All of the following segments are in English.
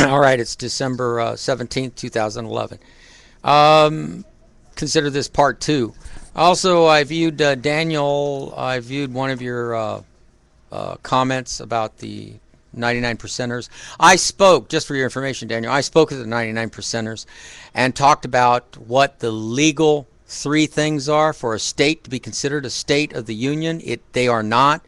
All right, it's December 17th, 2011. Consider this part two. Also, I viewed Daniel. I viewed one of your comments about the 99 percenters. I spoke, just for your information, Daniel, I spoke with the 99 percenters and talked about what the legal three things are for a state to be considered a state of the union. They are not.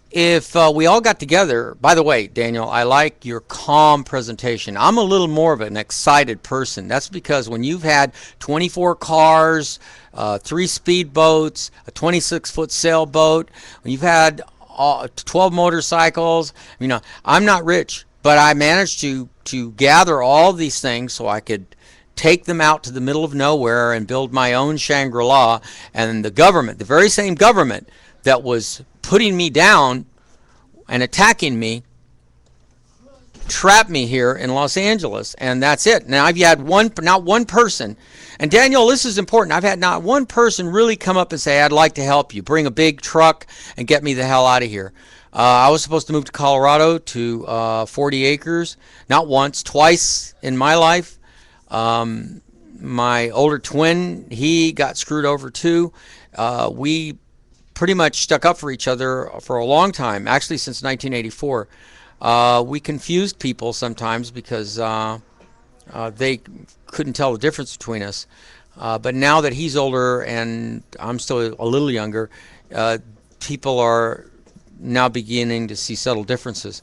If we all got together, by the way, Daniel, I like your calm presentation. I'm a little more of an excited person. That's because when you've had 24 cars, 3 speedboats, a 26-foot sailboat, when you've had 12 motorcycles, I'm not rich, but I managed to gather all these things so I could take them out to the middle of nowhere and build my own Shangri-La. And the government, the very same government that was putting me down and attacking me, trapped me here in Los Angeles, and that's it. Now I've had not one person, and Daniel, this is important, I've had not one person really come up and say, I'd like to help you, bring a big truck and get me the hell out of here. I was supposed to move to Colorado to 40 acres, not once, twice in my life. My older twin, he got screwed over too. We pretty much stuck up for each other for a long time, actually since 1984. We confused people sometimes because they couldn't tell the difference between us. But now that he's older and I'm still a little younger, people are now beginning to see subtle differences.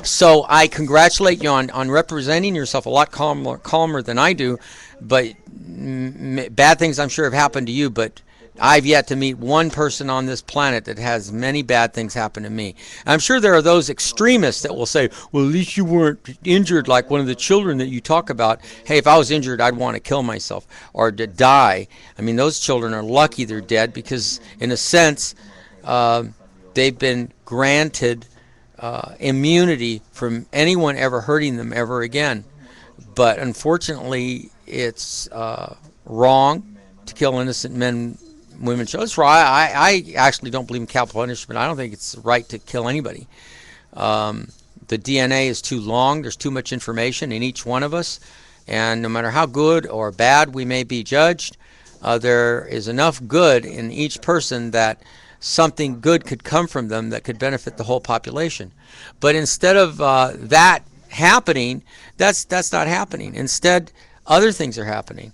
So I congratulate you on representing yourself a lot calmer than I do. But bad things I'm sure have happened to you, but I've yet to meet one person on this planet that has many bad things happen to me. I'm sure there are those extremists that will say, well, at least you weren't injured like one of the children that you talk about. Hey, if I was injured, I'd want to kill myself or to die. I mean, those children are lucky they're dead because, in a sense, they've been granted immunity from anyone ever hurting them ever again. But unfortunately, it's wrong to kill innocent men, women, children. That's right. I actually don't believe in capital punishment. I don't think it's right to kill anybody. The DNA is too long. There's too much information in each one of us. And no matter how good or bad we may be judged, there is enough good in each person that something good could come from them that could benefit the whole population. But instead of that happening, that's not happening. Instead, other things are happening.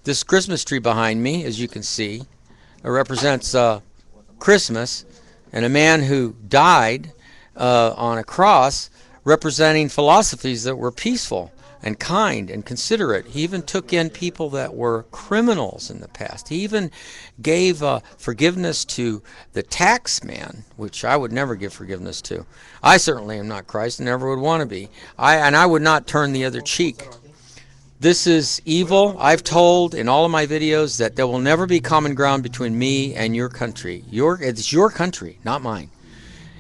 This Christmas tree behind me, as you can see, represents Christmas, and a man who died on a cross representing philosophies that were peaceful and kind and considerate. He even took in people that were criminals in the past. He even gave forgiveness to the tax man, which I would never give forgiveness to. I certainly am not Christ and never would want to be. I would not turn the other cheek. This is evil. I've told in all of my videos that there will never be common ground between me and your country. It's your country, not mine.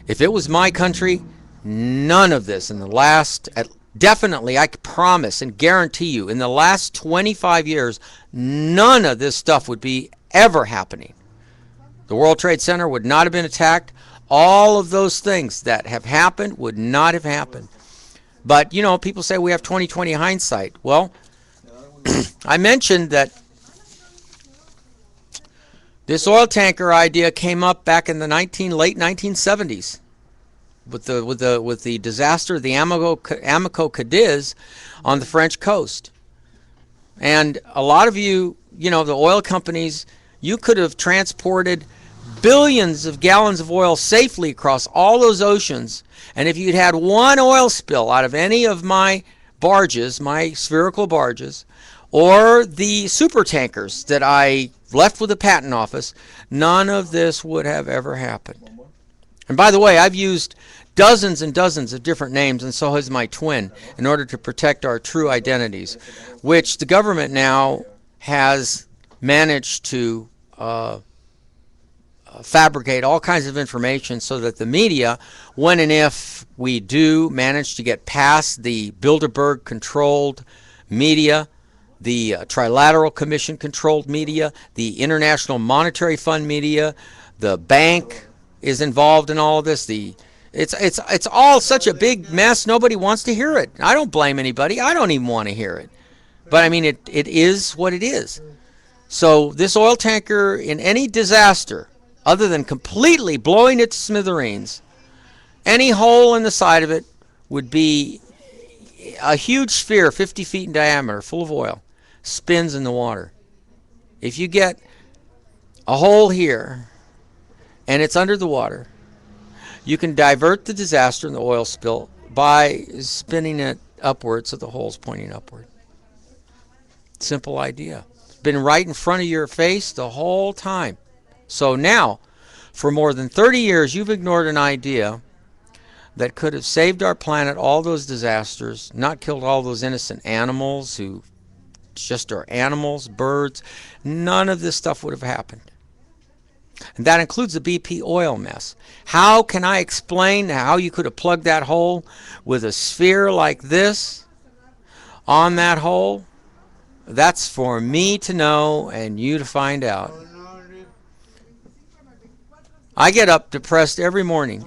If it was my country, none of this in the last, definitely, I promise and guarantee you, in the last 25 years, none of this stuff would be ever happening. The World Trade Center would not have been attacked. All of those things that have happened would not have happened. But, people say we have 20/20 hindsight. Well, I mentioned that this oil tanker idea came up back in the late 1970s with the disaster of the Amoco Cadiz on the French coast. And a lot of you, the oil companies, you could have transported billions of gallons of oil safely across all those oceans. And if you'd had one oil spill out of any of my barges, my spherical barges, or the super tankers that I left with the patent office, none of this would have ever happened. And by the way, I've used dozens and dozens of different names, and so has my twin, in order to protect our true identities, which the government now has managed to fabricate all kinds of information so that the media, when and if we do manage to get past the Bilderberg-controlled media, the Trilateral Commission-controlled media, the International Monetary Fund media, the bank is involved in all of this, It's all such a big mess. Nobody wants to hear it. I don't blame anybody. I don't even want to hear it. But I mean, it is what it is. So this oil tanker, in any disaster, other than completely blowing it to smithereens, any hole in the side of it would be a huge sphere 50 feet in diameter full of oil, spins in the water. If you get a hole here and it's under the water, you can divert the disaster and the oil spill by spinning it upward so the hole's pointing upward. Simple idea. It's been right in front of your face the whole time. So now, for more than 30 years, you've ignored an idea that could have saved our planet, all those disasters, not killed all those innocent animals who just are animals, birds. None of this stuff would have happened. And that includes the BP oil mess. How can I explain how you could have plugged that hole with a sphere like this on that hole? That's for me to know and you to find out. I get up depressed every morning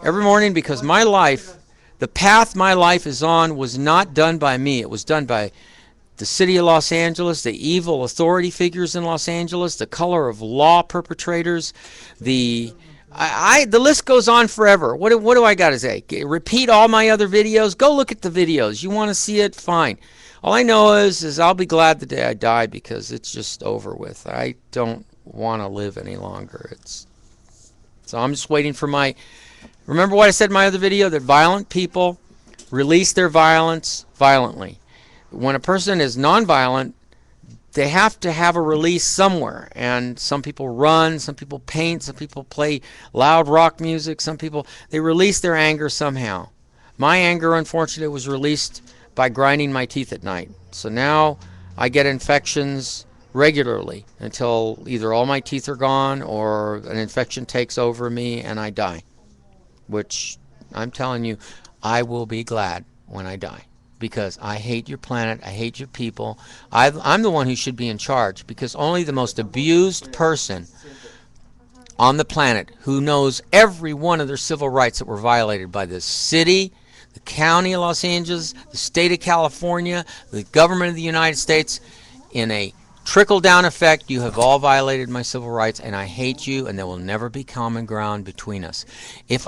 because my life, the path my life is on, was not done by me. It was done by the city of Los Angeles, the evil authority figures in Los Angeles, the color of law perpetrators, the list goes on forever. What do I got to say? Repeat all my other videos? Go look at the videos. You want to see it? Fine. All I know is I'll be glad the day I die because it's just over with. I don't want to live any longer. So I'm just waiting for my... Remember what I said in my other video? That violent people release their violence violently. When a person is nonviolent, they have to have a release somewhere. And some people run, some people paint, some people play loud rock music, some people... They release their anger somehow. My anger, unfortunately, was released by grinding my teeth at night. So now I get infections regularly until either all my teeth are gone or an infection takes over me and I die. Which, I'm telling you, I will be glad when I die. Because I hate your planet, I hate your people. I'm the one who should be in charge because only the most abused person on the planet who knows every one of their civil rights that were violated by this city, the county of Los Angeles, the state of California, the government of the United States, in a trickle-down effect, you have all violated my civil rights, and I hate you, and there will never be common ground between us. If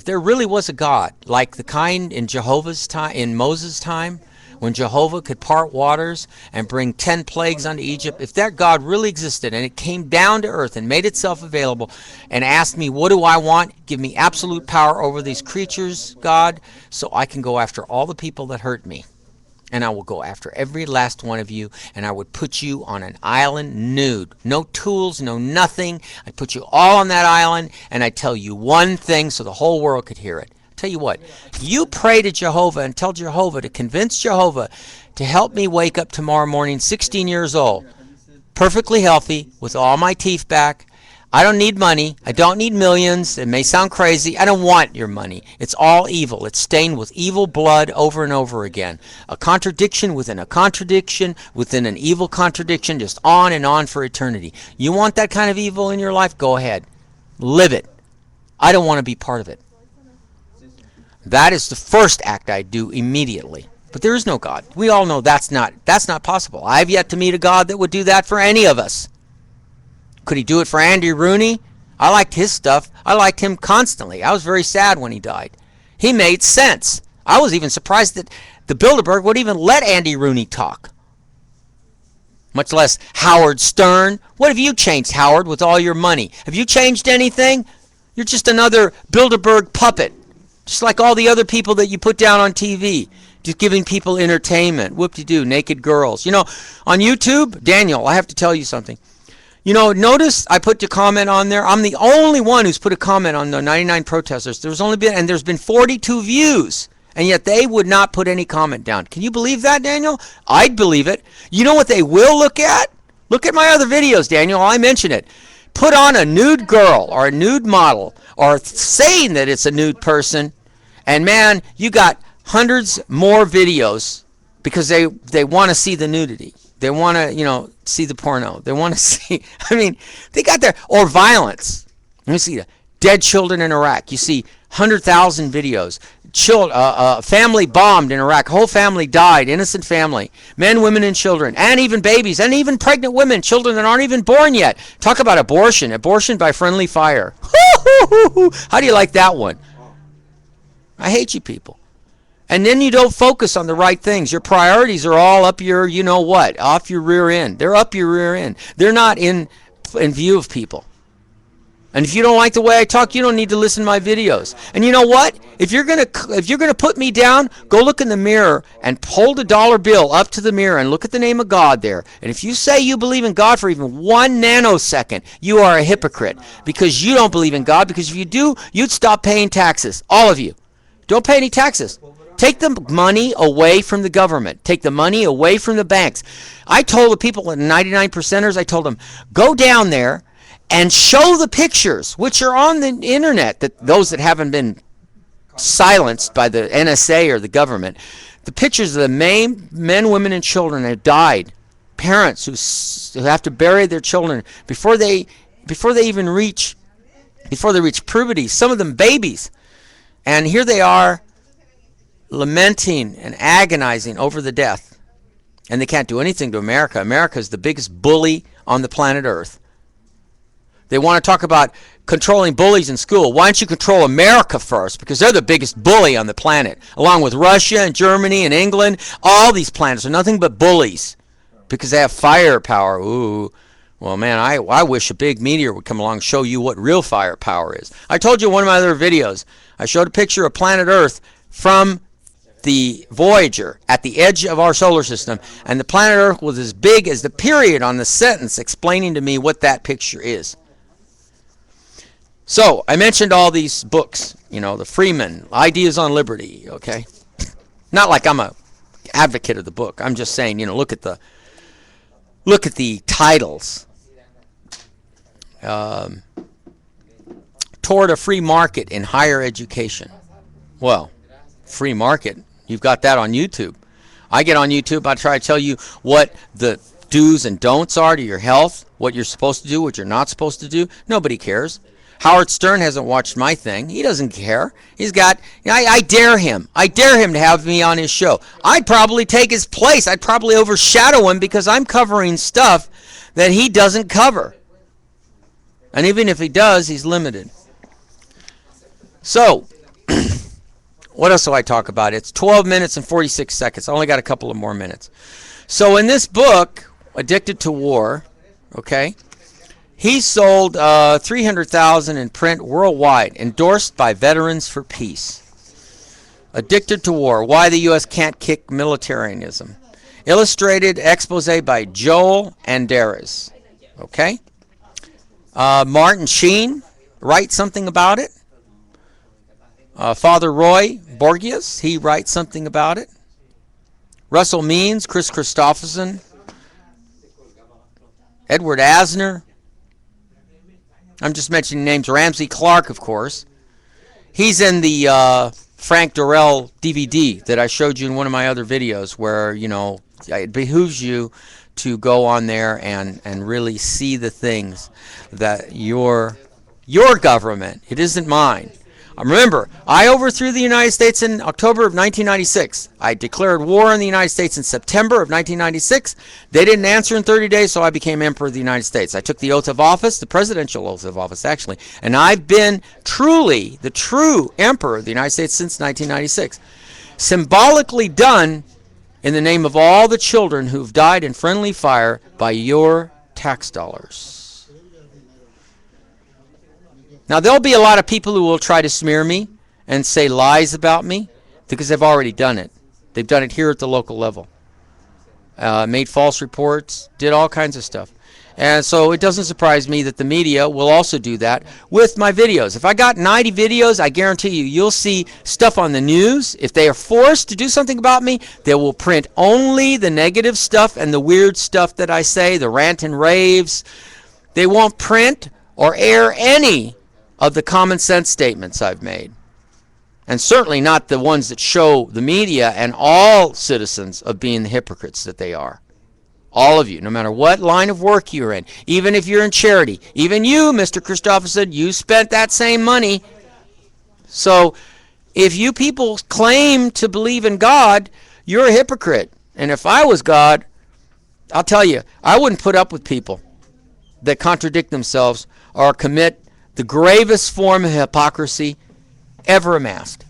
there really was a God, like the kind in Jehovah's time, in Moses' time, when Jehovah could part waters and bring 10 plagues unto Egypt, if that God really existed and it came down to earth and made itself available and asked me, what do I want? Give me absolute power over these creatures, God, so I can go after all the people that hurt me. And I will go after every last one of you, and I would put you on an island nude. No tools, no nothing. I'd put you all on that island, and I'd tell you one thing so the whole world could hear it. Tell you what, you pray to Jehovah and tell Jehovah to convince Jehovah to help me wake up tomorrow morning 16 years old, perfectly healthy, with all my teeth back. I don't need money. I don't need millions. It may sound crazy. I don't want your money. It's all evil. It's stained with evil blood over and over again. A contradiction within a contradiction within an evil contradiction, just on and on for eternity. You want that kind of evil in your life? Go ahead. Live it. I don't want to be part of it. That is the first act I do immediately. But there is no God. We all know that's not possible. I've yet to meet a God that would do that for any of us. Could he do it for Andy Rooney? I liked his stuff. I liked him constantly. I was very sad when he died. He made sense. I was even surprised that the Bilderberg would even let Andy Rooney talk. Much less Howard Stern. What have you changed, Howard, with all your money? Have you changed anything? You're just another Bilderberg puppet. Just like all the other people that you put down on TV. Just giving people entertainment. Whoop-de-doo, naked girls. You know, on YouTube, Daniel, I have to tell you something. You know, notice I put the comment on there. I'm the only one who's put a comment on the 99 protesters. There's been 42 views, and yet they would not put any comment down. Can you believe that, Daniel? I'd believe it. You know what they will look at? Look at my other videos, Daniel. I mention it. Put on a nude girl or a nude model or saying that it's a nude person, and man, you got hundreds more videos because they want to see the nudity. They want to, see the porno. They want to see, they got their, or violence. Let me see that. dead children in Iraq. You see 100,000 videos. Family bombed in Iraq. Whole family died. Innocent family. Men, women, and children. And even babies. And even pregnant women. Children that aren't even born yet. Talk about abortion. Abortion by friendly fire. How do you like that one? I hate you people. And then you don't focus on the right things. Your priorities are all up your, you know what, off your rear end. They're up your rear end. They're not in view of people. And if you don't like the way I talk, you don't need to listen to my videos. And you know what? If you're gonna put me down, go look in the mirror and hold a dollar bill up to the mirror and look at the name of God there. And if you say you believe in God for even 1 nanosecond, you are a hypocrite, because you don't believe in God. Because if you do, you'd stop paying taxes. All of you. Don't pay any taxes. Take the money away from the government. Take the money away from the banks. I told the people at 99 percenters, I told them, go down there and show the pictures, which are on the internet, that those that haven't been silenced by the NSA or the government, the pictures of the men, women, and children that died, parents who have to bury their children before they reach puberty, some of them babies. And here they are lamenting and agonizing over the death. And they can't do anything to America. America is the biggest bully on the planet Earth. They want to talk about controlling bullies in school. Why don't you control America first? Because they're the biggest bully on the planet, along with Russia and Germany and England. All these planets are nothing but bullies because they have firepower. Ooh. Well, man, I wish a big meteor would come along and show you what real firepower is. I told you in one of my other videos, I showed a picture of planet Earth from the Voyager at the edge of our solar system, and the planet Earth was as big as the period on the sentence explaining to me what that picture is. So, I mentioned all these books, the Freeman, Ideas on Liberty, okay? Not like I'm a advocate of the book. I'm just saying, look at the titles. Toward a free market in higher education. Well, free market, you've got that on YouTube. I get on YouTube, I try to tell you what the do's and don'ts are to your health, what you're supposed to do, what you're not supposed to do. Nobody cares. Howard Stern hasn't watched my thing. He doesn't care. He's got, I dare him. I dare him to have me on his show. I'd probably take his place. I'd probably overshadow him because I'm covering stuff that he doesn't cover. And even if he does, he's limited. So, what else do I talk about? It's 12 minutes and 46 seconds. I only got a couple of more minutes. So in this book, Addicted to War, okay, he sold 300,000 in print worldwide, endorsed by Veterans for Peace. Addicted to War, Why the U.S. Can't Kick Militarism. Illustrated expose by Joel Anderes. Okay? Martin Sheen writes something about it. Father Roy Borgias, he writes something about it. Russell Means, Chris Christopherson, Edward Asner. I'm just mentioning names. Ramsey Clark, of course. He's in the Frank Dorrell DVD that I showed you in one of my other videos where, it behooves you to go on there and really see the things that your government, it isn't mine. Remember, I overthrew the United States in October of 1996. I declared war on the United States in September of 1996. They didn't answer in 30 days, so I became Emperor of the United States. I took the oath of office, the presidential oath of office, actually, and I've been truly the true Emperor of the United States since 1996. Symbolically done in the name of all the children who've died in friendly fire by your tax dollars. Now, there'll be a lot of people who will try to smear me and say lies about me because they've already done it. They've done it here at the local level. Made false reports, did all kinds of stuff. And so it doesn't surprise me that the media will also do that with my videos. If I got 90 videos, I guarantee you'll see stuff on the news. If they are forced to do something about me, they will print only the negative stuff and the weird stuff that I say, the rant and raves. They won't print or air any of the common sense statements I've made. And certainly not the ones that show the media and all citizens of being the hypocrites that they are. All of you, no matter what line of work you're in, even if you're in charity, even you, Mr. Christopherson, you spent that same money. So if you people claim to believe in God, you're a hypocrite. And if I was God, I'll tell you, I wouldn't put up with people that contradict themselves or commit the gravest form of hypocrisy ever amassed.